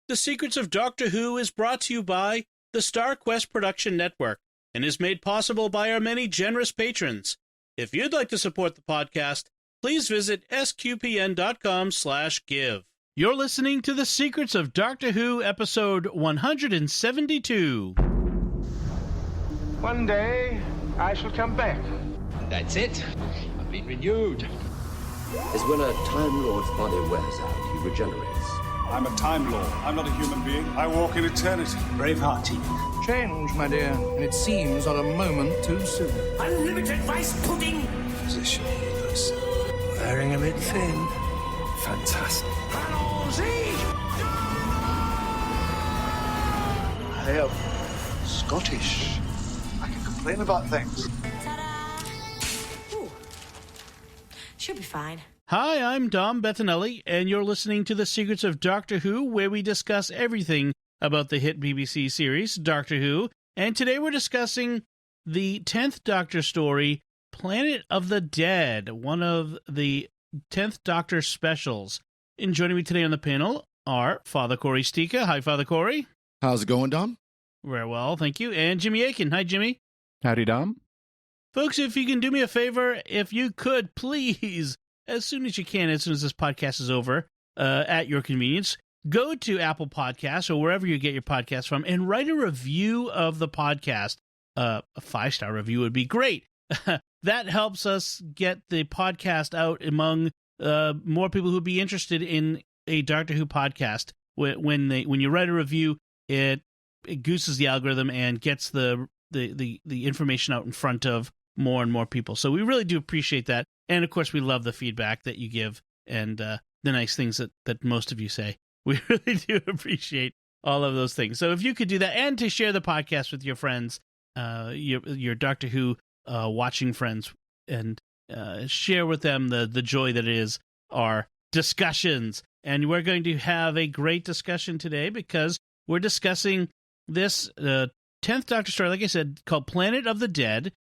The Secrets of Doctor Who is brought to you by the Star Quest Production Network and is made possible by our many generous patrons. If you'd like to support the podcast, please visit sqpn.com/give. You're listening to The Secrets of Doctor Who, episode 172. One day, I shall come back. That's it. I've been renewed. Is when a Time Lord's body wears out, he regenerates. I'm a Time Lord. I'm not a human being. I walk in eternity. Braveheart team. Change, my dear, and it seems not a moment too soon. Unlimited rice pudding. Position he looks wearing a bit thin. Fantastic. I am Scottish. I can complain about things. Ta-da! Ooh. Should be fine. Hi, I'm Dom Bettinelli, and you're listening to The Secrets of Doctor Who, where we discuss everything about the hit BBC series, Doctor Who. And today we're discussing the 10th Doctor story, Planet of the Dead, one of the 10th Doctor specials. And joining me today on the panel are Father Corey Stika. Hi, Father Corey. How's it going, Dom? Very well, thank you. And Jimmy Aiken. Hi, Jimmy. Howdy, Dom. Folks, if you can do me a favor, if you could, please, as soon as you can, as soon as this podcast is over, at your convenience, go to Apple Podcasts or wherever you get your podcasts from and write a review of the podcast. A 5-star review would be great. That helps us get the podcast out among more people who'd be interested in a Doctor Who podcast. When you write a review, it gooses the algorithm and gets the information out in front of more and more people. So we really do appreciate that. And of course, we love the feedback that you give and the nice things that most of you say. We really do appreciate all of those things. So if you could do that and to share the podcast with your friends, your Doctor Who watching friends, and share with them the joy that is our discussions. And we're going to have a great discussion today because we're discussing this 10th Doctor story, like I said, called Planet of the Dead.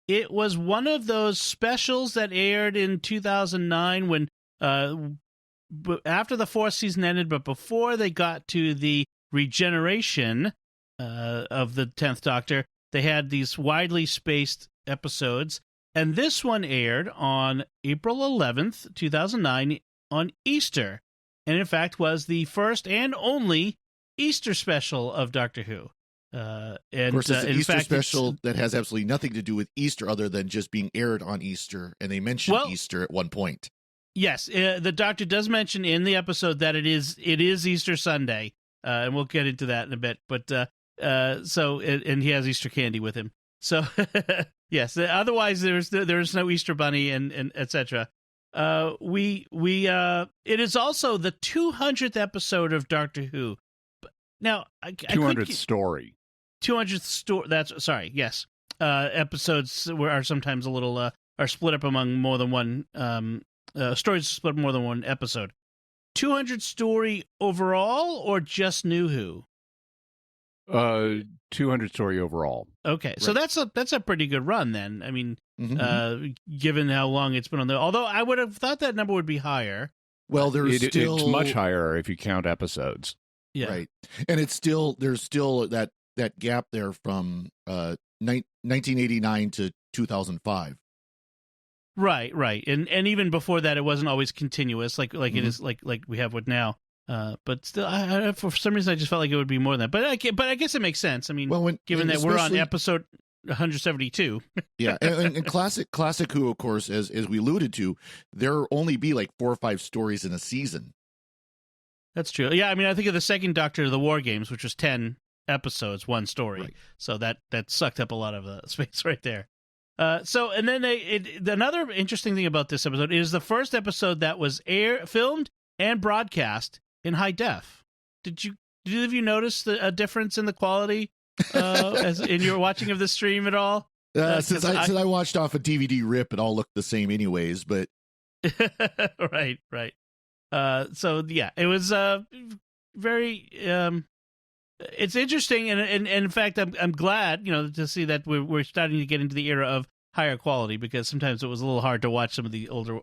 It was one of those specials that aired in 2009 when after the 4th season ended, but before they got to the regeneration of the 10th Doctor, they had these widely spaced episodes. And this one aired on April 11th, 2009, on Easter. And in fact was the first and only Easter special of Doctor Who. Of course, it's an Easter special that has absolutely nothing to do with Easter other than just being aired on Easter, and they mentioned Easter at one point. Yes, the Doctor does mention in the episode that it is Easter Sunday, and we'll get into that in a bit. But and he has Easter candy with him. So yes, otherwise there's no Easter bunny and etc. It is also the 200th episode of Doctor Who. Now, 200th story. 200th story. That's sorry. Yes, episodes are sometimes a little are split up among more than one. Stories split up more than one episode. 200 story overall, or just New Who? 200 story overall. Okay, right. So that's a pretty good run then. I mean, given how long it's been on there. Although I would have thought that number would be higher. Well, it's much higher if you count episodes. Yeah. Right. And there's still that gap there from 1989 to 2005. Right. And even before that, it wasn't always continuous like it is like we have with now. But still, I for some reason I just felt like it would be more than that. But I guess it makes sense. I mean, given that we're on episode 172. Yeah, and classic Who, of course, as we alluded to, there only be like 4 or 5 stories in a season. That's true. Yeah, I mean, I think of the second Doctor of the War Games, which was 10 episodes, one story. Right. So that sucked up a lot of space right there. And then another interesting thing about this episode is the first episode that was filmed and broadcast in high def. Did either of you notice a difference in the quality as in your watching of the stream at all? Since I watched off a DVD rip, it all looked the same anyways. But right. So yeah, it was very. It's interesting, and in fact, I'm glad to see that we're starting to get into the era of higher quality, because sometimes it was a little hard to watch some of the older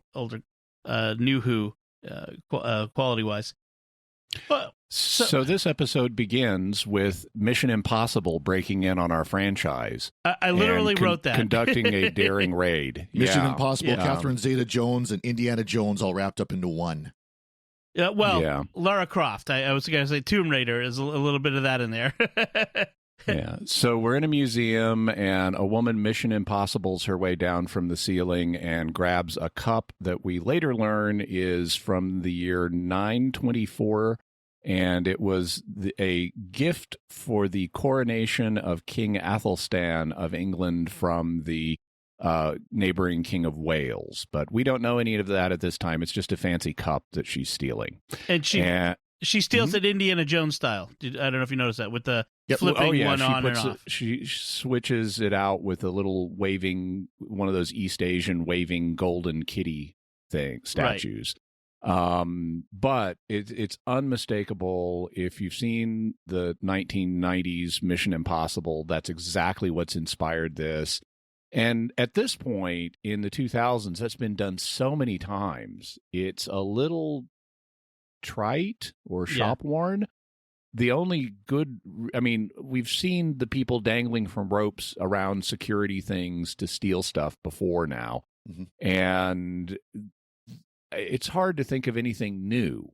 New Who quality wise. Well, so this episode begins with Mission Impossible breaking in on our franchise. I literally wrote that. Conducting a daring raid. Mission Impossible, Catherine Zeta-Jones, and Indiana Jones all wrapped up into one. Lara Croft. I was going to say Tomb Raider is a little bit of that in there. Yeah. So we're in a museum, and a woman Mission Impossibles her way down from the ceiling and grabs a cup that we later learn is from the year 924, and it was a gift for the coronation of King Athelstan of England from the neighboring King of Wales. But we don't know any of that at this time. It's just a fancy cup that she's stealing. And she steals it Indiana Jones style. I don't know if you noticed that with the flipping one on and off. She switches it out with a little waving, one of those East Asian waving golden kitty statues. Right. But it's unmistakable. If you've seen the 1990s Mission Impossible, that's exactly what's inspired this. And at this point in the 2000s, that's been done so many times. It's a little trite or shop worn. The only good, we've seen the people dangling from ropes around security things to steal stuff before now. Mm-hmm. And it's hard to think of anything new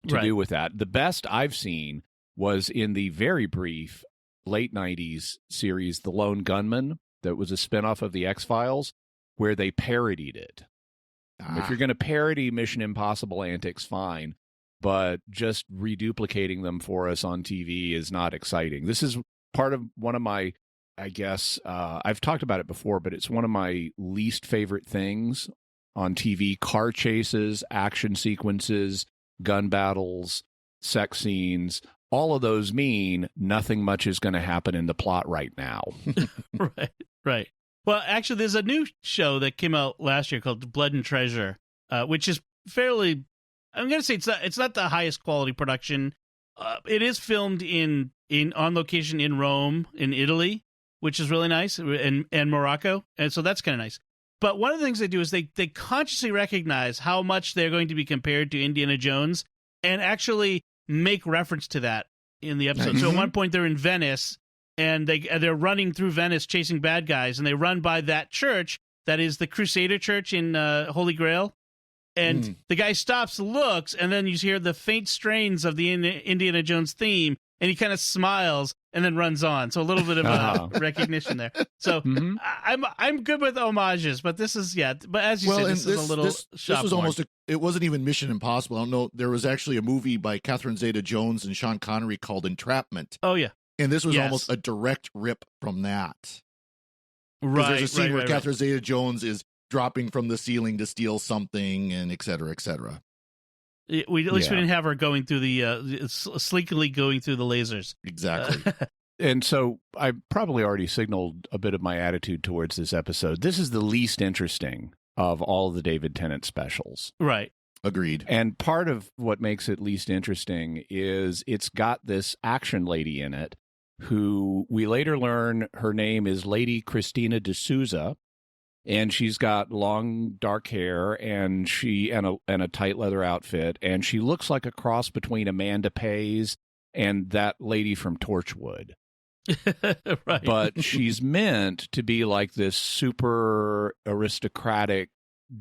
to do with that. The best I've seen was in the very brief late 90s series, The Lone Gunman, that was a spinoff of the X-Files, where they parodied it. If you're going to parody Mission Impossible antics, fine. But just reduplicating them for us on TV is not exciting. This is part of one of my, I've talked about it before, but it's one of my least favorite things on TV. Car chases, action sequences, gun battles, sex scenes, all of those mean nothing much is going to happen in the plot right now. Right. Well, actually, there's a new show that came out last year called Blood and Treasure, which is fairly... I'm going to say it's not the highest quality production. It is filmed on location in Rome, in Italy, which is really nice, and Morocco, and so that's kind of nice. But one of the things they do is they consciously recognize how much they're going to be compared to Indiana Jones, and actually make reference to that in the episode. So at one point they're in Venice, and they're running through Venice chasing bad guys, and they run by that church that is the Crusader Church in Holy Grail. And the guy stops, looks, and then you hear the faint strains of the Indiana Jones theme, and he kind of smiles and then runs on. So a little bit of recognition there. So I'm good with homages, but this is But as you said, this is a little. This was almost. It wasn't even Mission Impossible. I don't know. There was actually a movie by Catherine Zeta-Jones and Sean Connery called Entrapment. Oh yeah, and this was almost a direct rip from that. Right. There's a scene where Catherine Zeta-Jones is dropping from the ceiling to steal something, and et cetera, et cetera. At least we didn't have her going through sleekly going through the lasers. Exactly. And so I probably already signaled a bit of my attitude towards this episode. This is the least interesting of all the David Tennant specials. Right. Agreed. And part of what makes it least interesting is it's got this action lady in it who we later learn her name is Lady Christina de Souza. And she's got long dark hair and a tight leather outfit, and she looks like a cross between Amanda Pays and that lady from Torchwood. Right. But she's meant to be like this super aristocratic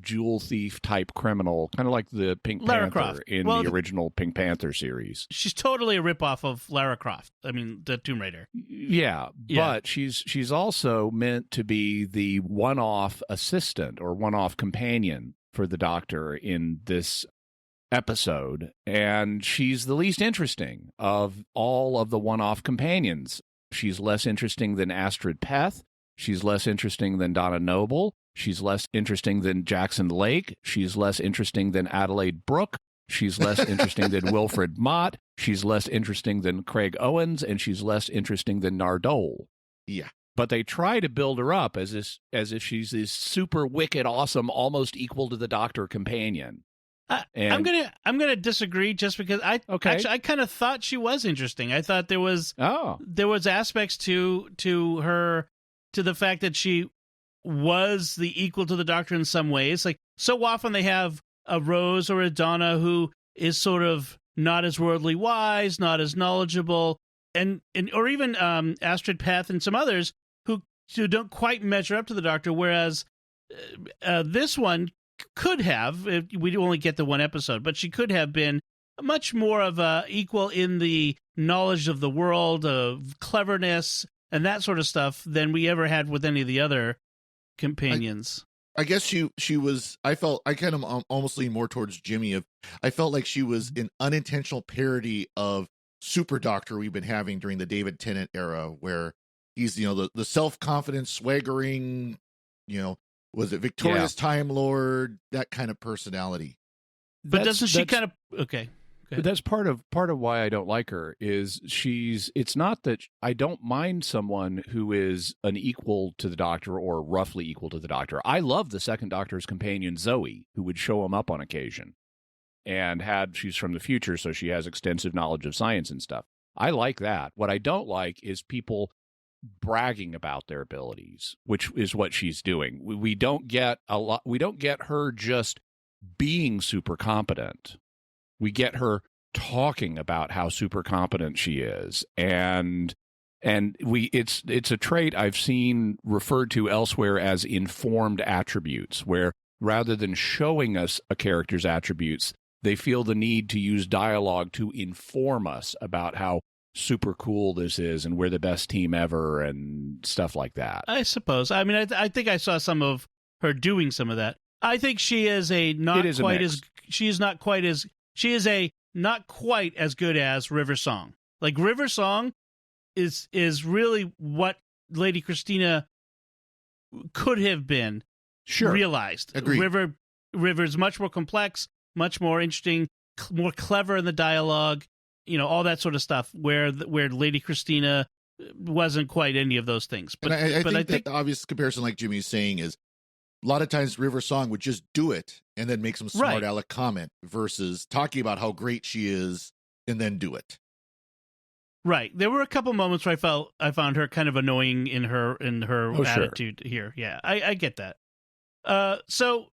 jewel thief type criminal, kind of like the Pink Lara Panther Croft. in the original Pink Panther series. She's totally a ripoff of Lara Croft. I mean, the Tomb Raider. Yeah, but she's also meant to be the one-off assistant or one-off companion for the Doctor in this episode, and she's the least interesting of all of the one-off companions. She's less interesting than Astrid Peth. She's less interesting than Donna Noble. She's less interesting than Jackson Lake. She's less interesting than Adelaide Brooke. She's less interesting than Wilfred Mott. She's less interesting than Craig Owens, and she's less interesting than Nardole. Yeah. But they try to build her up as if she's this super wicked, awesome, almost equal to the Doctor companion. I'm gonna disagree just because I kind of thought she was interesting. I thought there was aspects to her, to the fact that she was the equal to the Doctor in some ways. Like, so often they have a Rose or a Donna who is sort of not as worldly wise, not as knowledgeable, and or even Astrid Path and some others who don't quite measure up to the Doctor, whereas this one could have, we only get the one episode, but she could have been much more of a equal in the knowledge of the world, of cleverness, and that sort of stuff than we ever had with any of the other companions. I guess she was, I kind of almost lean more towards Jimmy. I felt like she was an unintentional parody of Super Doctor we've been having during the David Tennant era, where he's, the self-confident, swaggering, was it victorious Time Lord, that kind of personality. But doesn't she kind of, okay. But that's part of why I don't like her is it's not that I don't mind someone who is an equal to the Doctor or roughly equal to the Doctor. I love the second Doctor's companion, Zoe, who would show him up on occasion and she's from the future, so she has extensive knowledge of science and stuff. I like that. What I don't like is people bragging about their abilities, which is what she's doing. We don't get her just being super competent. We get her talking about how super competent she is, and it's a trait I've seen referred to elsewhere as informed attributes, where rather than showing us a character's attributes, they feel the need to use dialogue to inform us about how super cool this is and we're the best team ever and stuff like that. I suppose. I mean, I think I saw some of her doing some of that. I think she is not quite as good as River Song. Like, River Song is really what Lady Christina could have been realized. Agreed. River's much more complex, much more interesting, more clever in the dialogue, all that sort of stuff, where Lady Christina wasn't quite any of those things. But I think the obvious comparison, like Jimmy's saying, is a lot of times River Song would just do it and then make some smart aleck comment versus talking about how great she is and then do it. Right. There were a couple moments where I found her kind of annoying in her attitude here. Yeah, I get that. So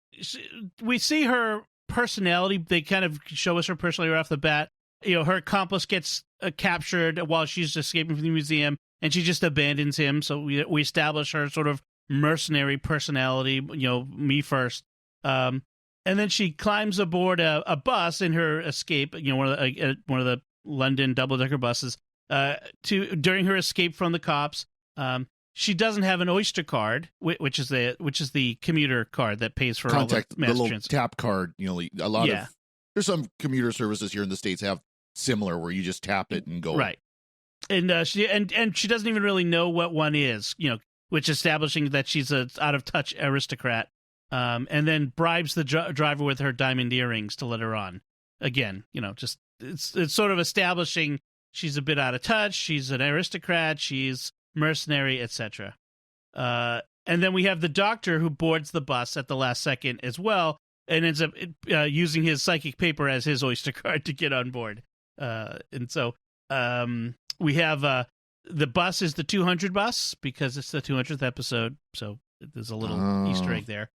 we see her personality. They kind of show us her personality right off the bat. Her accomplice gets captured while she's escaping from the museum, and she just abandons him. So we establish her sort of mercenary personality, me first. And then she climbs aboard a bus in her escape, one of the London double-decker buses, during her escape from the cops. She doesn't have an Oyster card, which is the commuter card that pays for Contact, all the mass little transit. tap card. A lot of there's some commuter services here in the States have similar where you just tap it and go. Right. And she doesn't even really know what one is, which establishing that she's a out of touch aristocrat. And then bribes the driver with her diamond earrings to let her on. Again, just it's sort of establishing she's a bit out of touch. She's an aristocrat. She's mercenary, etc. And then we have the Doctor who boards the bus at the last second as well, and ends up using his psychic paper as his Oyster card to get on board. And so we have the bus is the 200 bus because it's the 200th episode. So there's a little Easter egg there.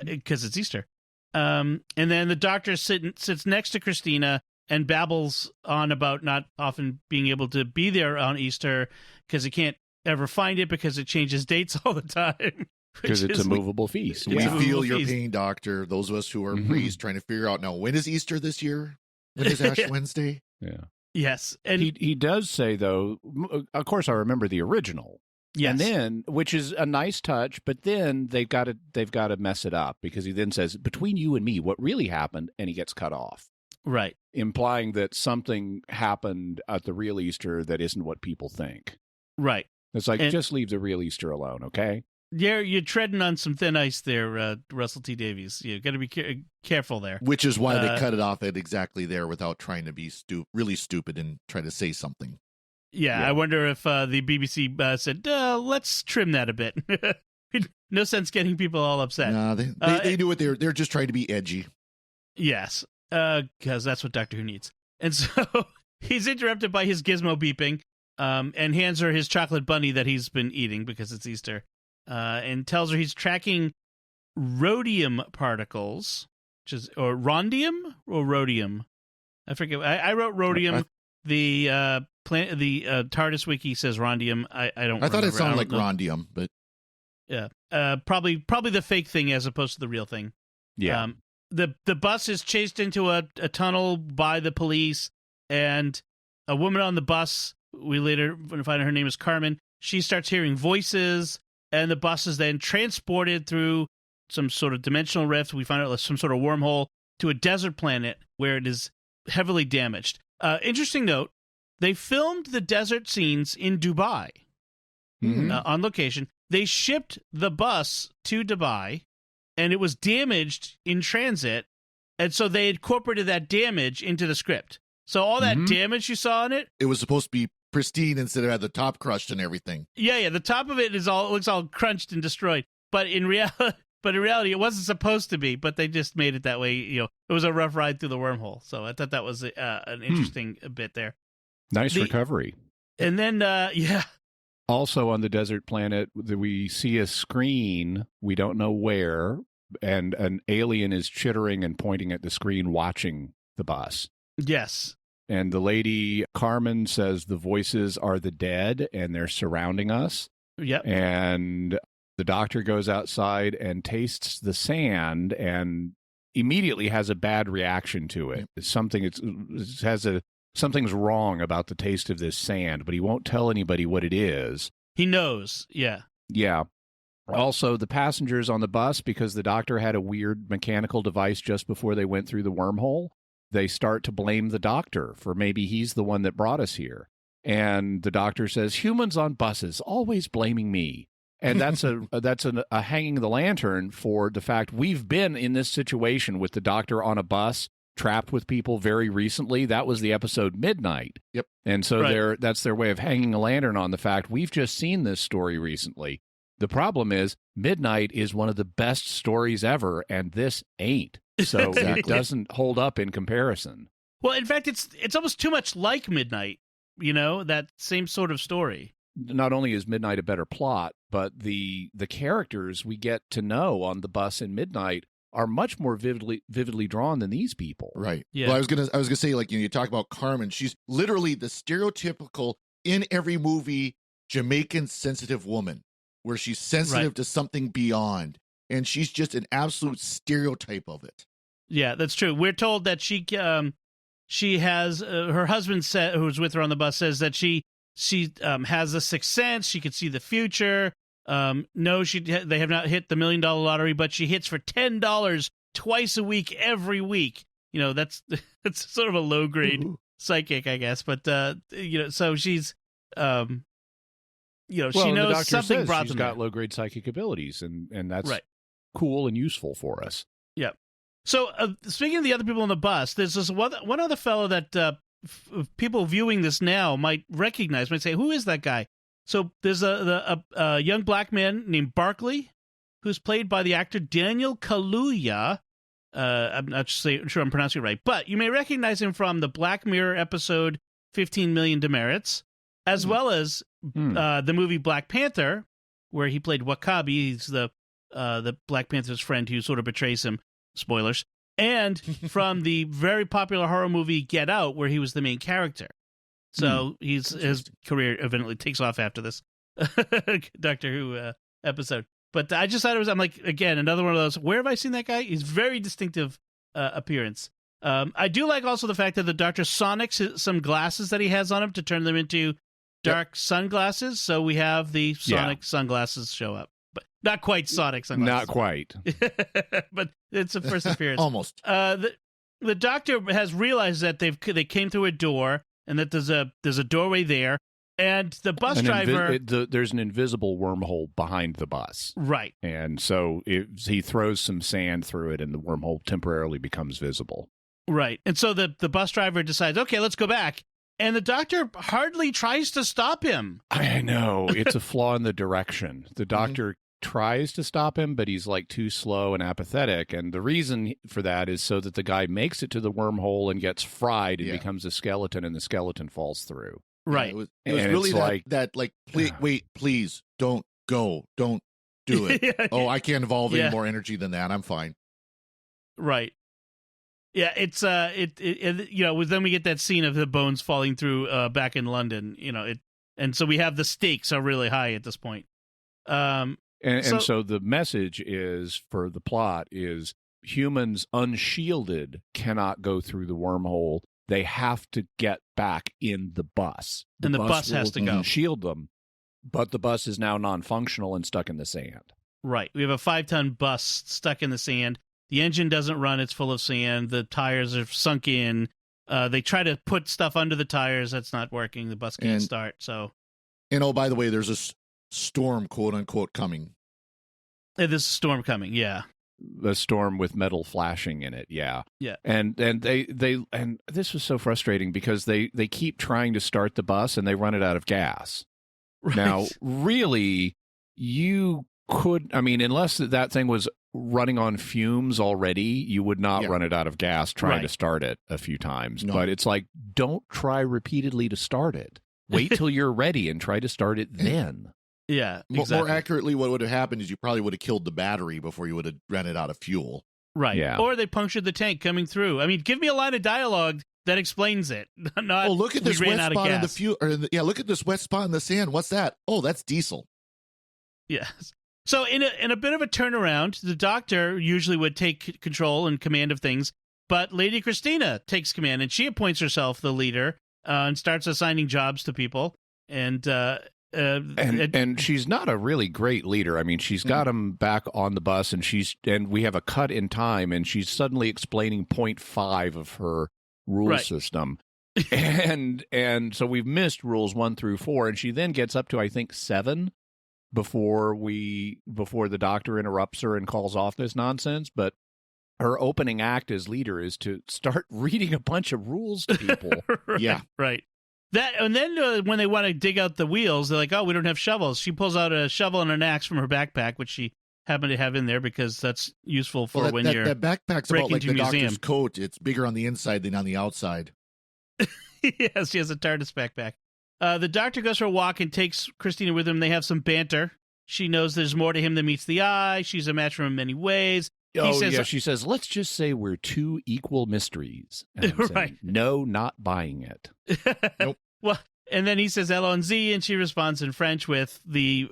Because it's Easter. And then the Doctor sits next to Christina and babbles on about not often being able to be there on Easter because he can't ever find it because it changes dates all the time. Because it's a movable feast. We feel your pain, Doctor. Those of us who are priests trying to figure out now, when is Easter this year? When is Ash Wednesday? Yeah. Yes. And he does say, though, of course, I remember the original. Yes. And then, which is a nice touch, but then they've got to mess it up because he then says, between you and me, what really happened, and he gets cut off. Right. Implying that something happened at the real Easter that isn't what people think. Right. It's like, just leave the real Easter alone, okay? Yeah, you're treading on some thin ice there, Russell T. Davies. You got to be careful there. Which is why they cut it off at exactly there without trying to be really stupid and try to say something. Yeah, I wonder if the BBC said, let's trim that a bit. No sense getting people all upset. No, they do it. They're just trying to be edgy. Yes, because that's what Doctor Who needs. And so he's interrupted by his gizmo beeping and hands her his chocolate bunny that he's been eating because it's Easter and tells her he's tracking rhodium particles, or rondium or rhodium? I forget. I wrote rhodium. The TARDIS wiki says rondium. I don't. I thought it remember. sounded like know. rondium, but Yeah. Probably the fake thing as opposed to the real thing. Yeah. The bus is chased into a tunnel by the police, and a woman on the bus, we later find her name is Carmen, she starts hearing voices, and the bus is then transported through some sort of dimensional rift. We find out some sort of wormhole to a desert planet where it is heavily damaged. Interesting note, they filmed the desert scenes in Dubai on location. They shipped the bus to Dubai, and it was damaged in transit, and so they incorporated that damage into the script. So all that damage you saw in it, it was supposed to be pristine instead of had the top crushed and everything. Yeah, the top of it looks all crunched and destroyed. But in reality, it wasn't supposed to be. But they just made it that way. It was a rough ride through the wormhole. So I thought that was an interesting bit there. Nice recovery. And then, yeah. Also on the desert planet, we see a screen, we don't know where, and an alien is chittering and pointing at the screen, watching the bus. Yes. And the lady, Carmen, says the voices are the dead and they're surrounding us. Yep. And the doctor goes outside and tastes the sand and immediately has a bad reaction to it. Something's wrong about the taste of this sand, but he won't tell anybody what it is. He knows. Yeah. Yeah. Also, the passengers on the bus, because the doctor had a weird mechanical device just before they went through the wormhole, they start to blame the doctor for maybe he's the one that brought us here. And the doctor says, humans on buses, always blaming me. And that's a hanging the lantern for the fact we've been in this situation with the doctor on a bus, trapped with people very recently. That was the episode Midnight. Yep. And so that's their way of hanging a lantern on the fact we've just seen this story recently. The problem is Midnight is one of the best stories ever, and this ain't. So it doesn't hold up in comparison. Well, in fact, it's almost too much like Midnight, that same sort of story. Not only is Midnight a better plot, but the characters we get to know on the bus in Midnight are much more vividly drawn than these people. Right. Yeah. Well, I was gonna say, like, you talk about Carmen, she's literally the stereotypical in every movie Jamaican sensitive woman, where she's sensitive to something beyond, and she's just an absolute stereotype of it. Yeah, that's true. We're told that she has her husband who's with her on the bus says that she has a sixth sense. She could see the future. No, they have not hit the $1 million lottery, but she hits for $10 twice a week, every week. That's sort of a low grade psychic, I guess. But so she's she knows something brought she's them got there. low grade psychic abilities, and that's right. Cool and useful for us. Yeah. So speaking of the other people on the bus, there's this one other fellow that people viewing this now might recognize, might say, who is that guy? So there's a young black man named Barkley, who's played by the actor Daniel Kaluuya. I'm not sure I'm pronouncing it right, but you may recognize him from the Black Mirror episode 15 Million Demerits, as well as the movie Black Panther, where he played W'Kabi. He's the Black Panther's friend who sort of betrays him. Spoilers. And from the very popular horror movie Get Out, where he was the main character. So his career eventually takes off after this Doctor Who episode. But I just thought I'm like, again, another one of those, where have I seen that guy? He's very distinctive appearance. I do like also the fact that the Doctor sonics some glasses that he has on him to turn them into dark sunglasses. So we have the sonic sunglasses show up. But not quite sonic sunglasses. Not quite. But it's a first appearance. Almost. The Doctor has realized that they came through a door, and that there's a doorway there, and the bus driver... there's an invisible wormhole behind the bus. Right. And so he throws some sand through it, and the wormhole temporarily becomes visible. Right. And so the bus driver decides, okay, let's go back. And the Doctor hardly tries to stop him. I know. It's a flaw in the direction. The Doctor tries to stop him, but he's like too slow and apathetic. And the reason for that is so that the guy makes it to the wormhole and gets fried and becomes a skeleton, and the skeleton falls through. Right. Yeah, it was really please don't go. Don't do it. I can't evolve any more energy than that. I'm fine. Right. Yeah, it's then we get that scene of the bones falling through back in London, and so we have the stakes are really high at this point. And so the message is for the plot is humans unshielded cannot go through the wormhole. They have to get back in the bus. And the bus has to go. Shield them, but the bus is now non-functional and stuck in the sand. Right. We have a 5-ton bus stuck in the sand. The engine doesn't run. It's full of sand. The tires are sunk in. They try to put stuff under the tires. That's not working. The bus can't start. So, and oh, by the way, there's a storm, quote unquote, coming. There's a storm coming. Yeah. The storm with metal flashing in it. Yeah. Yeah. And they this was so frustrating because they keep trying to start the bus and they run it out of gas. Right. Now, really, you could, unless that thing was running on fumes already, you would not run it out of gas trying to start it a few times. No. But it's like, don't try repeatedly to start it. Wait till you're ready and try to start it then. Yeah, exactly. More accurately, what would have happened is you probably would have killed the battery before you would have ran it out of fuel. Right. Yeah. Or they punctured the tank coming through. Give me a line of dialogue that explains it. Not, look at this wet spot in the fuel. Look at this wet spot in the sand. What's that? Oh, that's diesel. Yes. So in a bit of a turnaround, the Doctor usually would take control and command of things, but Lady Christina takes command, and she appoints herself the leader and starts assigning jobs to people. And she's not a really great leader. She's got them back on the bus, and we have a cut in time, and she's suddenly explaining 0.5 of her rule system. and so we've missed rules 1 through 4, and she then gets up to, I think, 7 before the Doctor interrupts her and calls off this nonsense. But her opening act as leader is to start reading a bunch of rules to people. Right. That, and then when they want to dig out the wheels, they're like, "Oh, we don't have shovels." She pulls out a shovel and an axe from her backpack, which she happened to have in there because that's useful for when you're that backpack's about like the museum. Doctor's coat. It's bigger on the inside than on the outside. Yes, she has a TARDIS backpack. The Doctor goes for a walk and takes Christina with him. They have some banter. She knows there's more to him than meets the eye. She's a match for him in many ways. She says, let's just say we're 2 equal mysteries. And I'm saying, no, not buying it. Nope. Well, and then he says Allons-y, and she responds in French with the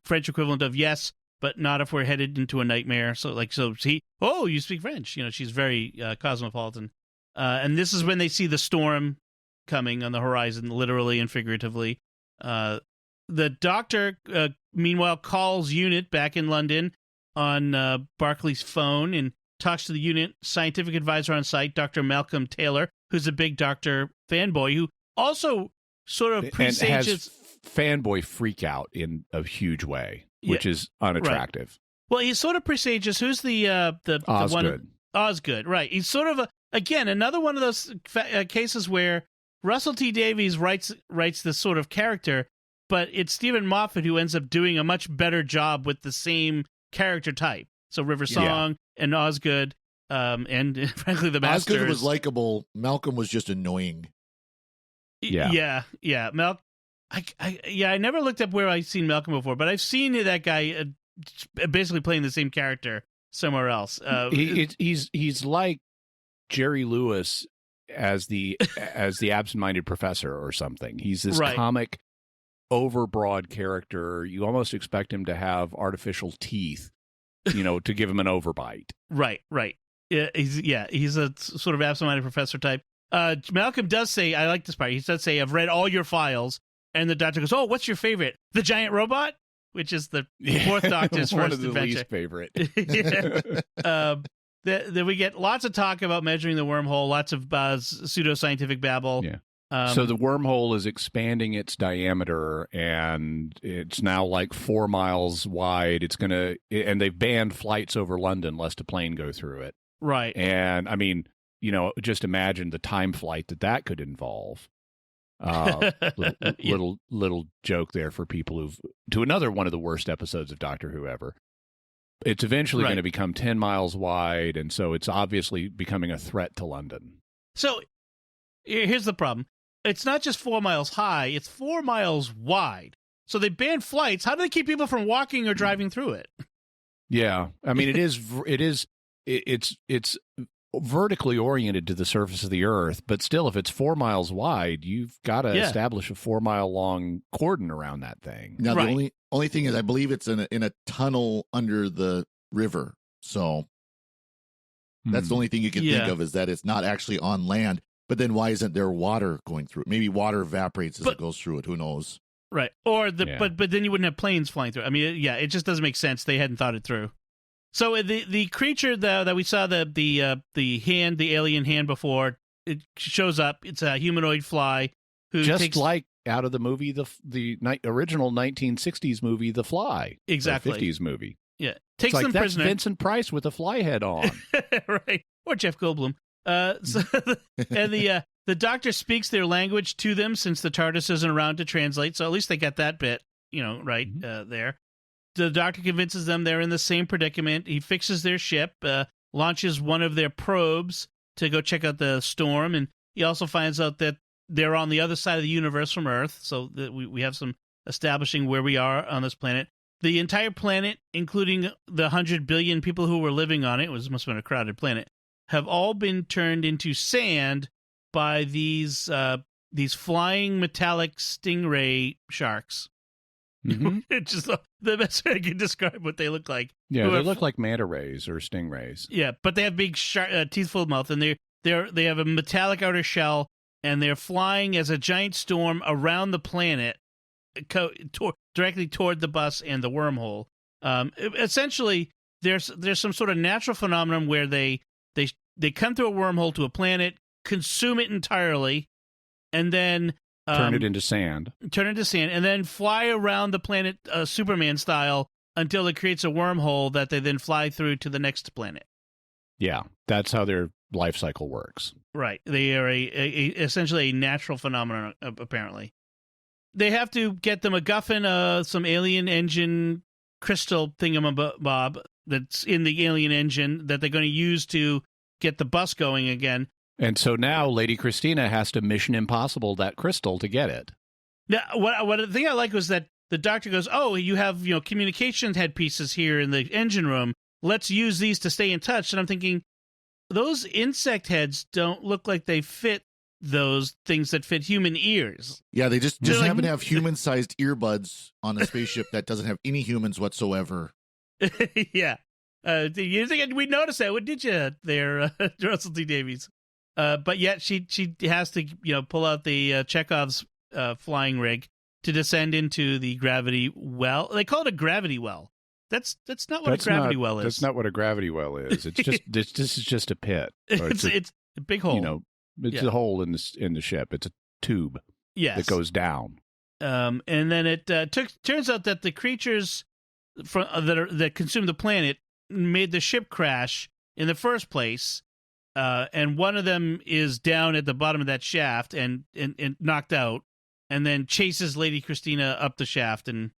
French equivalent of yes, but not if we're headed into a nightmare. You speak French. She's very cosmopolitan. And this is when they see the storm coming on the horizon, literally and figuratively. The Doctor, meanwhile, calls UNIT back in London on Barclay's phone and talks to the UNIT scientific advisor on site, Dr. Malcolm Taylor, who's a big Doctor fanboy, who also sort of presages... And has fanboy freak out in a huge way, which is unattractive. Right. Well, he sort of presages... Who's the Osgood. one? Osgood, right. He's sort of, another one of those cases where Russell T. Davies writes this sort of character, but it's Stephen Moffat who ends up doing a much better job with the same character type. So River Song and Osgood, and frankly the Masters. Osgood was likable. Malcolm was just annoying. Yeah. I never looked up where I've seen Malcolm before, but I've seen that guy basically playing the same character somewhere else. He's like Jerry Lewis as the absent-minded professor or something. He's this comic, overbroad character. You almost expect him to have artificial teeth, to give him an overbite. Right. He's a sort of absent-minded professor type. Malcolm does say, I like this part. He does say, "I've read all your files," and the Doctor goes, "Oh, what's your favorite? The giant robot?" Which is the fourth Doctor's one first of the adventure. least favorite. Then we get lots of talk about measuring the wormhole, lots of pseudoscientific babble. Yeah. So the wormhole is expanding its diameter, and it's now like 4 miles wide. And they've banned flights over London lest a plane go through it. Right. And just imagine the time flight that could involve. Little joke there for people to another one of the worst episodes of Doctor Who ever. It's eventually going to become 10 miles wide, and so it's obviously becoming a threat to London. So here's the problem. It's not just 4 miles high, it's 4 miles wide. So they ban flights. How do they keep people from walking or driving through it? Yeah. It's vertically oriented to the surface of the Earth, but still, if it's 4 miles wide, you've got to establish a 4 mile long cordon around that thing. Now, the only thing is, I believe it's in a tunnel under the river. So that's the only thing you can think of, is that it's not actually on land. But then why isn't there water going through it? Maybe water evaporates as it goes through it. Who knows? Right. Or but then you wouldn't have planes flying through. I mean, it just doesn't make sense. They hadn't thought it through. So the creature that we saw, the alien hand before, it shows up. It's a humanoid fly who like out of the movie, the original 1960s movie, The Fly. Exactly. 50s movie. Yeah. Takes them that's prisoner. Vincent Price with a fly head on. Right. Or Jeff Goldblum. And the doctor speaks their language to them, since the TARDIS isn't around to translate. So at least they got that bit, right there. The doctor convinces them they're in the same predicament. He fixes their ship, launches one of their probes to go check out the storm, and he also finds out that they're on the other side of the universe from Earth, so that we have some establishing where we are on this planet. The entire planet, including the 100 billion people who were living on it, must have been a crowded planet, have all been turned into sand by these flying metallic stingray sharks. Mm-hmm. It's just the best way I can describe what they look like. Yeah, they look like manta rays or stingrays. Yeah, but they have big teeth-filled mouth, and they have a metallic outer shell, and they're flying as a giant storm around the planet, directly toward the bus and the wormhole. Essentially, there's some sort of natural phenomenon where they come through a wormhole to a planet, consume it entirely, and then turn it into sand, and then fly around the planet Superman style until it creates a wormhole that they then fly through to the next planet. Yeah, that's how their life cycle works. Right. They are essentially a natural phenomenon, apparently. They have to get the MacGuffin, some alien engine crystal thingamabob that's in the alien engine that they're going to use to get the bus going again. And so now Lady Christina has to Mission Impossible that crystal to get it. Now, what the thing I like was that the doctor goes, "Oh, you have communication headpieces here in the engine room. Let's use these to stay in touch." And I'm thinking, those insect heads don't look like they fit those things that fit human ears. Yeah, they just happen to have human-sized earbuds on a spaceship that doesn't have any humans whatsoever. Yeah. You think we'd notice that? What did you there, Russell T. Davies? But yet she has to pull out the Chekhov's flying rig to descend into the gravity well. They call it a gravity well. That's not what a gravity well is. That's not what a gravity well is. It's just this is just a pit. It's a big hole. It's a hole in the ship. It's a tube that goes down. And then it turns out that the creatures that consume the planet made the ship crash in the first place. And one of them is down at the bottom of that shaft and knocked out, and then chases Lady Christina up the shaft. And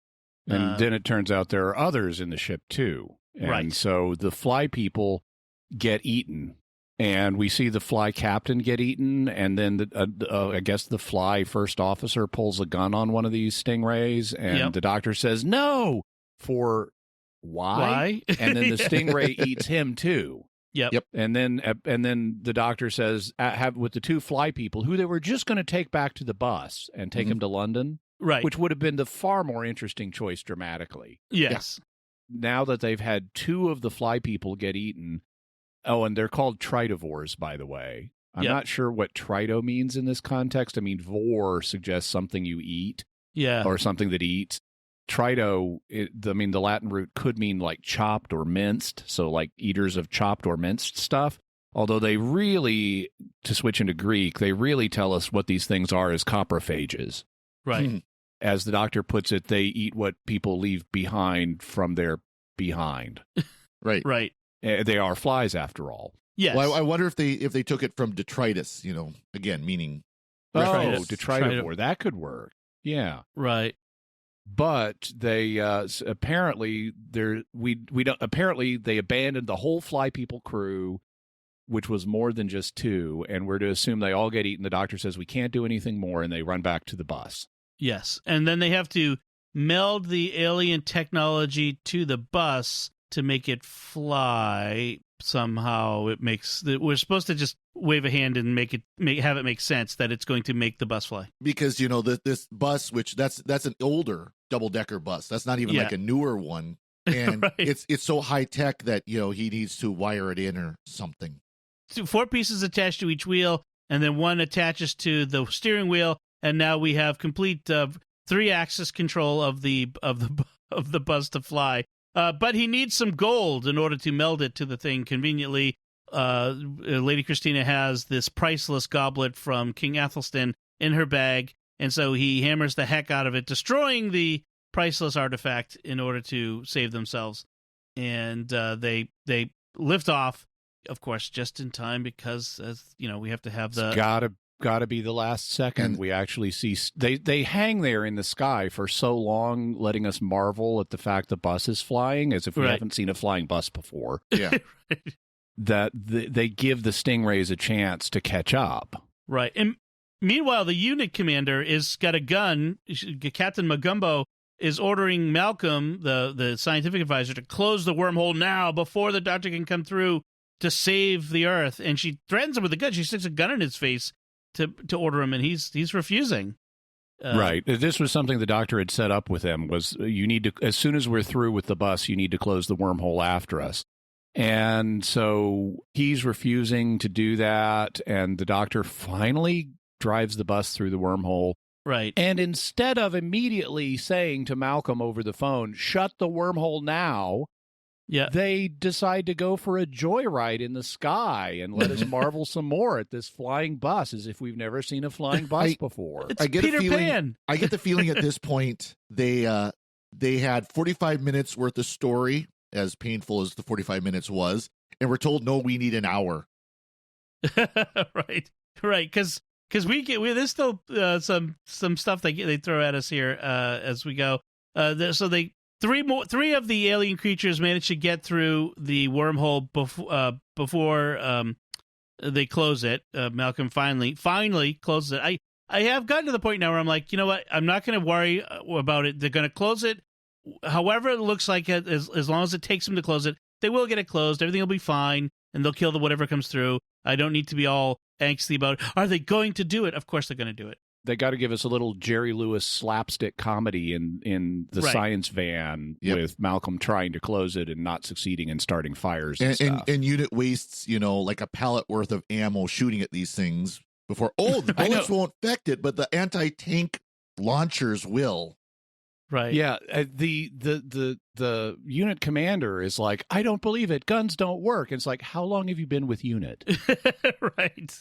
then it turns out there are others in the ship, too. And so the fly people get eaten, and we see the fly captain get eaten, and then I guess the fly first officer pulls a gun on one of these stingrays, and the doctor says, "No!" For why? And then the stingray eats him, too. Yep. And then the doctor says, with the two fly people who they were just going to take back to the bus and take him to London, right? Which would have been the far more interesting choice dramatically. Yes. Yeah. Now that they've had two of the fly people get eaten, and they're called tridivores, by the way. I'm not sure what trido means in this context. I mean, vor suggests something you eat, or something that eats. Trido, the Latin root could mean like chopped or minced, so like eaters of chopped or minced stuff. Although they really, to switch into Greek, they really tell us what these things are as coprophages. Right. As the doctor puts it, they eat what people leave behind from their behind. Right. Right. They are flies, after all. Yes. Well, I wonder if they took it from detritus, again, meaning... Detridivore. That could work. Yeah. Right. But they apparently they abandoned the whole fly people crew, which was more than just two, and we're to assume they all get eaten. The doctor says we can't do anything more, and they run back to the bus. Yes, and then they have to meld the alien technology to the bus to make it fly. somehow it makes we're supposed to just wave a hand and have it make sense that it's going to make the bus fly. Because this bus, which that's an older double-decker bus, that's not even like a newer one, and Right. it's so high tech that he needs to wire it in or something. 4 pieces attached to each wheel, and then one attaches to the steering wheel, and now we have complete 3-axis control of the bus to fly. But he needs some gold in order to meld it to the thing conveniently. Lady Christina has this priceless goblet from King Athelstan in her bag, and so he hammers the heck out of it, destroying the priceless artifact in order to save themselves. And they lift off, of course, just in time because, as we have to have the It's gotta be the last second. And- we actually see they hang there in the sky for so long, letting us marvel at the fact the bus is flying, as if we Right. haven't seen a flying bus before. Yeah. That they give the Stingrays a chance to catch up. Right. And meanwhile, the unit commander is got a gun. Captain Magumbo is ordering Malcolm, the scientific advisor, to close the wormhole now before the doctor can come through to save the Earth. And she threatens him with a gun. She sticks a gun in his face to order him, and he's refusing. Right. This was something the doctor had set up with him, was you need to, as soon as we're through with the bus, you need to close the wormhole after us. And so he's refusing to do that, and the doctor finally drives the bus through the wormhole. Right. And instead of immediately saying to Malcolm over the phone, shut the wormhole now, Yeah. they decide to go for a joyride in the sky and let us marvel some more at this flying bus, as if we've never seen a flying bus before. It's I get Peter a feeling, Pan. I get the feeling at this point they had 45 minutes worth of story, as painful as the 45 minutes was, and we're told, no, we need an hour. Right. Because there's still some stuff they throw at us here as we go. Three of the alien creatures manage to get through the wormhole before they close it. Malcolm finally closes it. I have gotten to the point now where I'm like, you know what? I'm not going to worry about it. They're going to close it. However it looks like it, as long as it takes them to close it, they will get it closed. Everything will be fine, and they'll kill whatever comes through. I don't need to be all angsty about, are they going to do it? Of course they're going to do it. They got to give us a little Jerry Lewis slapstick comedy in the Right. science van with Malcolm trying to close it and not succeeding and starting fires and stuff. And unit wastes, like a pallet worth of ammo shooting at these things before. Oh, the bullets won't affect it, but the anti-tank launchers will. Right. Yeah, the unit commander is like, I don't believe it. Guns don't work. And it's like, how long have you been with unit? Right.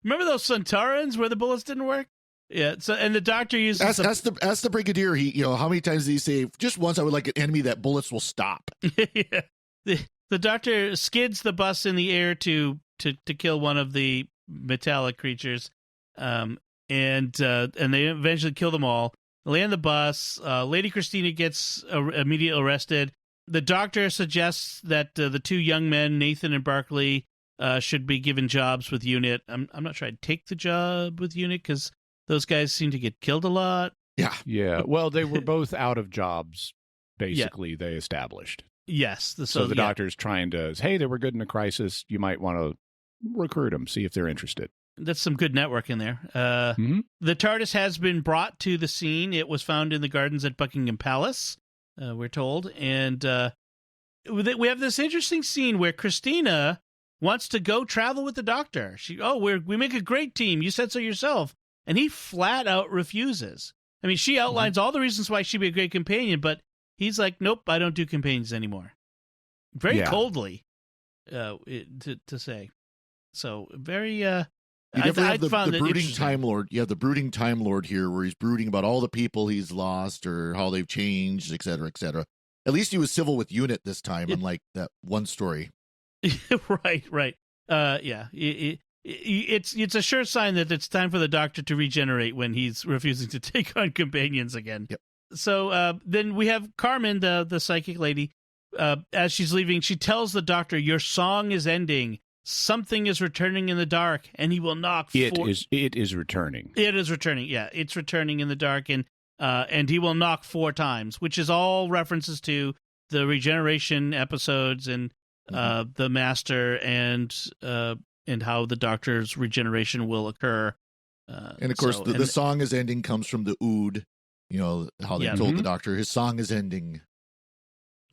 Remember those Centaurans where the bullets didn't work? Yeah. So, and the doctor uses Ask the brigadier. He, how many times did he say, just once I would like an enemy that bullets will stop? Yeah. The doctor skids the bus in the air to kill one of the metallic creatures, and they eventually kill them all. They land the bus. Lady Christina gets immediately arrested. The doctor suggests that the 2 young men, Nathan and Barkley, should be given jobs with UNIT. I'm not sure I'd take the job with UNIT because those guys seem to get killed a lot. Yeah. Yeah. Well, they were both out of jobs, basically, they established. Yes. So the doctor's trying to, hey, they were good in a crisis. You might want to recruit them, see if they're interested. That's some good networking there. The TARDIS has been brought to the scene. It was found in the gardens at Buckingham Palace, we're told. And we have this interesting scene where Christina wants to go travel with the doctor. We make a great team. You said so yourself. And he flat out refuses. I mean, she outlines all the reasons why she'd be a great companion, but he's like, nope, I don't do companions anymore. Very coldly, to say. So very... You definitely have the found it brooding interesting. Time Lord. You have the brooding Time Lord here, where he's brooding about all the people he's lost or how they've changed, et cetera, et cetera. At least he was civil with UNIT this time, unlike that one story. Right. Yeah. It's a sure sign that it's time for the doctor to regenerate when he's refusing to take on companions again. Yep. So then we have Carmen, the psychic lady. As she's leaving, she tells the doctor, "Your song is ending. Something is returning in the dark, and he will knock." It is returning. It is returning. Yeah, it's returning in the dark, and he will knock 4 times, which is all references to the regeneration episodes and the Master and how the Doctor's regeneration will occur. And of course, the song is ending comes from the Ood. You know how they told the Doctor his song is ending.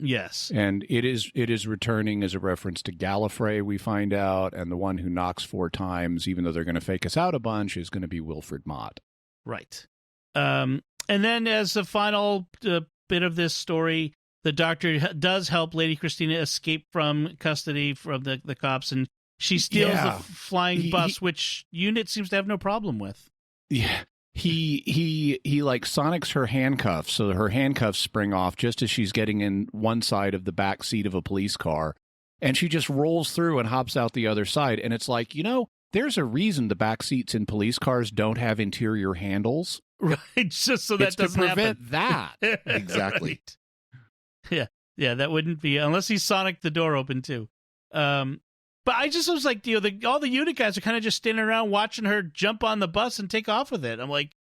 Yes, and it is returning as a reference to Gallifrey. We find out, and the one who knocks 4 times, even though they're going to fake us out a bunch, is going to be Wilfred Mott. Right. And then, as the final bit of this story, the Doctor does help Lady Christina escape from custody from the cops, and she steals the flying bus, which Unit seems to have no problem with. Yeah. He like sonics her handcuffs, so her handcuffs spring off just as she's getting in one side of the back seat of a police car, and she just rolls through and hops out the other side. And it's like, there's a reason the back seats in police cars don't have interior handles, right? Just so that doesn't to prevent happen. that. Exactly. Right. Yeah, that wouldn't be unless he sonicked the door open too. But I just was like, all the unit guys are kind of just standing around watching her jump on the bus and take off with it. I'm like,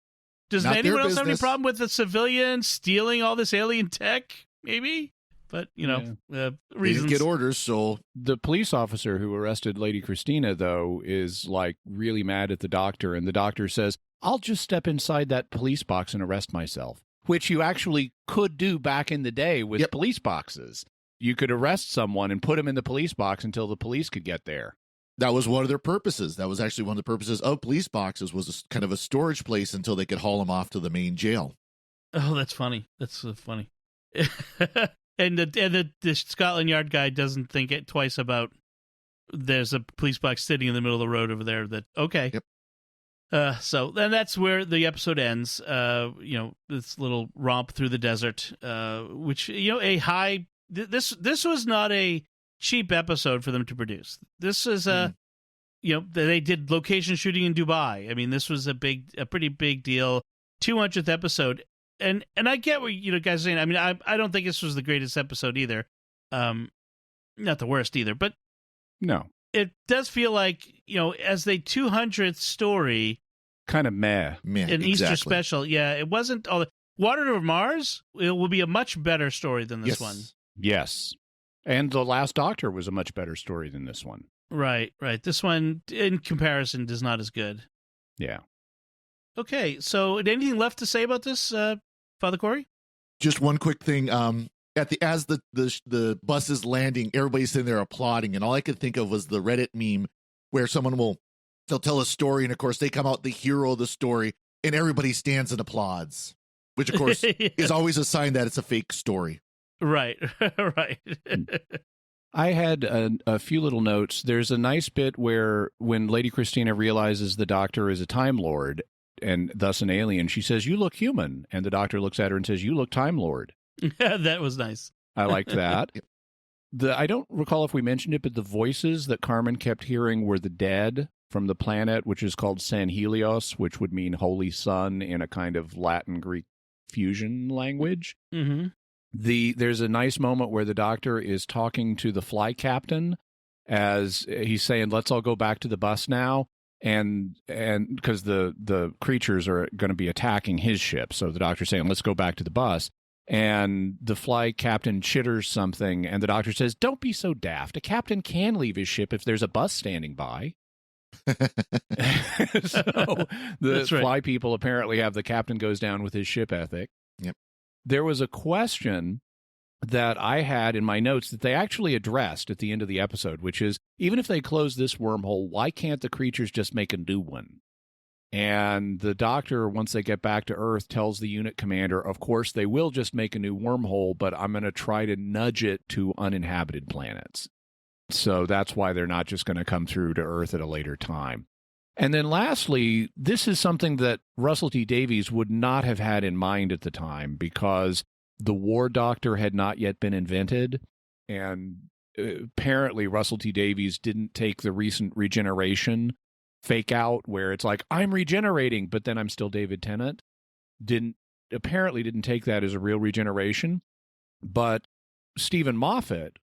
does anyone else have any problem with the civilian stealing all this alien tech? Maybe, but reasons. They didn't get orders, so the police officer who arrested Lady Christina, though, is like really mad at the Doctor, and the Doctor says, "I'll just step inside that police box and arrest myself," which you actually could do back in the day with police boxes. You could arrest someone and put them in the police box until the police could get there. That was one of their purposes. That was actually one of the purposes of police boxes, was kind of a storage place until they could haul them off to the main jail. Oh, that's funny. That's so funny. and the Scotland Yard guy doesn't think it twice about there's a police box sitting in the middle of the road over there. That okay. Yep. So then that's where the episode ends. This little romp through the desert, which a high. This was not a cheap episode for them to produce. This is they did location shooting in Dubai. I mean, this was a pretty big deal. 200th episode, and I get what guys are saying. I mean, I don't think this was the greatest episode either. Not the worst either, but no, it does feel like as the 200th story, kind of meh. An Easter special. Yeah, it wasn't all. Water to Mars. It will be a much better story than this one. Yes. And The Last Doctor was a much better story than this one. Right. This one, in comparison, is not as good. Yeah. Okay, so anything left to say about this, Father Corey? Just one quick thing. As the bus is landing, everybody's sitting there applauding, and all I could think of was the Reddit meme where they'll tell a story, and of course they come out the hero of the story, and everybody stands and applauds, which of course is always a sign that it's a fake story. Right. I had a few little notes. There's a nice bit where when Lady Christina realizes the Doctor is a Time Lord and thus an alien, she says, "You look human." And the Doctor looks at her and says, "You look Time Lord." That was nice. I liked that. I don't recall if we mentioned it, but the voices that Carmen kept hearing were the dead from the planet, which is called San Helios, which would mean Holy Sun in a kind of Latin Greek fusion language. Mm-hmm. There's a nice moment where the Doctor is talking to the fly captain as he's saying, "Let's all go back to the bus now," and because the creatures are going to be attacking his ship, so the Doctor's saying, "Let's go back to the bus," and the fly captain chitters something, and the Doctor says, "Don't be so daft. A captain can leave his ship if there's a bus standing by." So the fly people apparently have the captain goes down with his ship ethic. Yep. There was a question that I had in my notes that they actually addressed at the end of the episode, which is, even if they close this wormhole, why can't the creatures just make a new one? And the Doctor, once they get back to Earth, tells the unit commander, of course, they will just make a new wormhole, but I'm going to try to nudge it to uninhabited planets. So that's why they're not just going to come through to Earth at a later time. And then lastly, this is something that Russell T. Davies would not have had in mind at the time, because the War Doctor had not yet been invented. And apparently Russell T. Davies didn't take the recent regeneration fake out where it's like, I'm regenerating, but then I'm still David Tennant. Apparently didn't take that as a real regeneration. But Stephen Moffat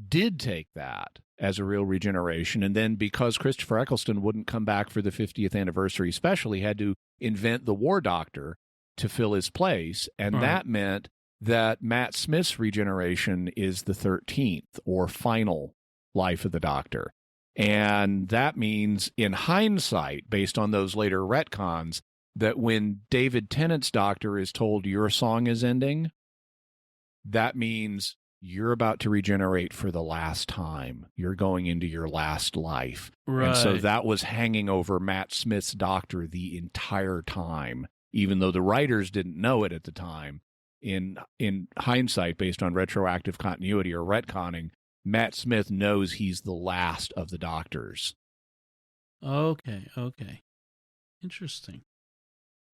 did take that as a real regeneration. And then because Christopher Eccleston wouldn't come back for the 50th anniversary special, he had to invent the War Doctor to fill his place. And that meant that Matt Smith's regeneration is the 13th or final life of the Doctor. And that means, in hindsight, based on those later retcons, that when David Tennant's Doctor is told your song is ending, that means you're about to regenerate for the last time. You're going into your last life. Right. And so that was hanging over Matt Smith's Doctor the entire time, even though the writers didn't know it at the time. In hindsight, based on retroactive continuity or retconning, Matt Smith knows he's the last of the Doctors. Okay. Interesting.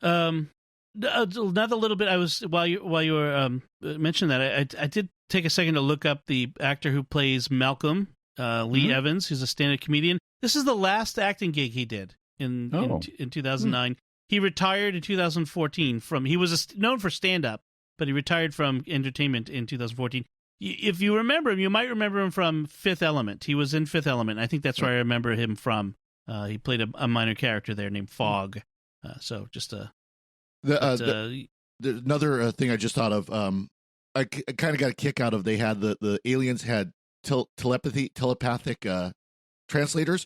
Another little bit. I was while you were mentioning that, I did take a second to look up the actor who plays Malcolm, Lee Evans, who's a stand-up comedian. This is the last acting gig he did in 2009. He retired in 2014 from. He was known for stand-up, but he retired from entertainment in 2014. If you remember him, you might remember him from Fifth Element. He was in Fifth Element. I think that's where I remember him from. He played a minor character there named Fogg. So just a. Another thing I just thought of, I kind of got a kick out of. They had the aliens had telepathic translators,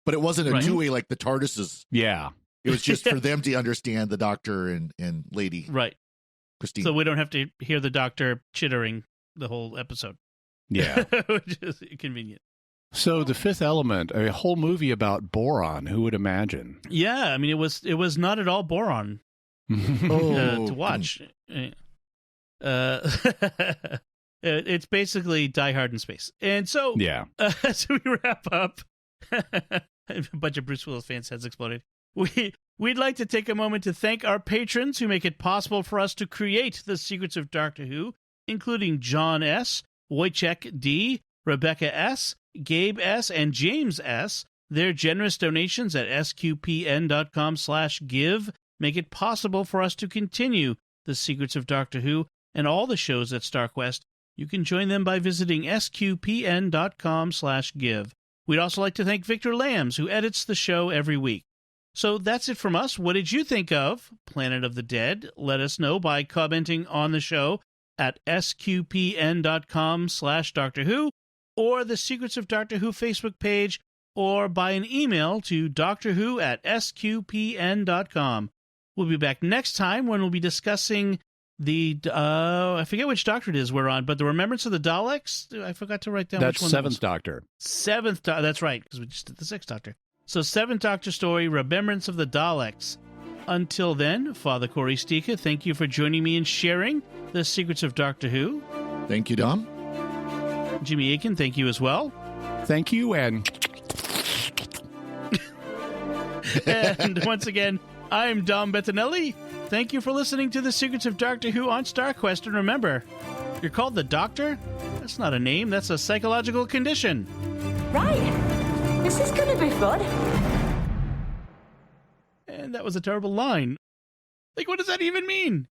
but it wasn't a two-way like the TARDISes. Yeah, it was just for them to understand the Doctor and Lady. Right, Christine. So we don't have to hear the Doctor chittering the whole episode. Yeah, which is convenient. So the Fifth Element, a whole movie about boron. Who would imagine? Yeah, I mean it was not at all boron. To watch. It's basically Die Hard in space. And so, as we wrap up, a bunch of Bruce Willis fans' heads exploded. We'd like to take a moment to thank our patrons who make it possible for us to create the Secrets of Doctor Who, including John S., Wojciech D., Rebecca S., Gabe S., and James S. Their generous donations at sqpn.com/give make it possible for us to continue the Secrets of Doctor Who and all the shows at StarQuest. You can join them by visiting sqpn.com/give. We'd also like to thank Victor Lambs, who edits the show every week. So that's it from us. What did you think of Planet of the Dead? Let us know by commenting on the show at sqpn.com/Doctor Who or the Secrets of Doctor Who Facebook page, or by an email to doctorwho@sqpn.com. We'll be back next time when we'll be discussing the, I forget which Doctor it is we're on, but the Remembrance of the Daleks? I forgot to write down which one. That's Seventh Doctor. Seventh Doctor, that's right, because we just did the Sixth Doctor. So Seventh Doctor story, Remembrance of the Daleks. Until then, Father Corey Stika, thank you for joining me and sharing the Secrets of Doctor Who. Thank you, Dom. Jimmy Aiken, thank you as well. Thank you, and once again, I'm Dom Bettinelli. Thank you for listening to the Secrets of Doctor Who on StarQuest. And remember, you're called the Doctor? That's not a name, that's a psychological condition. Right. This is going to be fun. And that was a terrible line. Like, what does that even mean?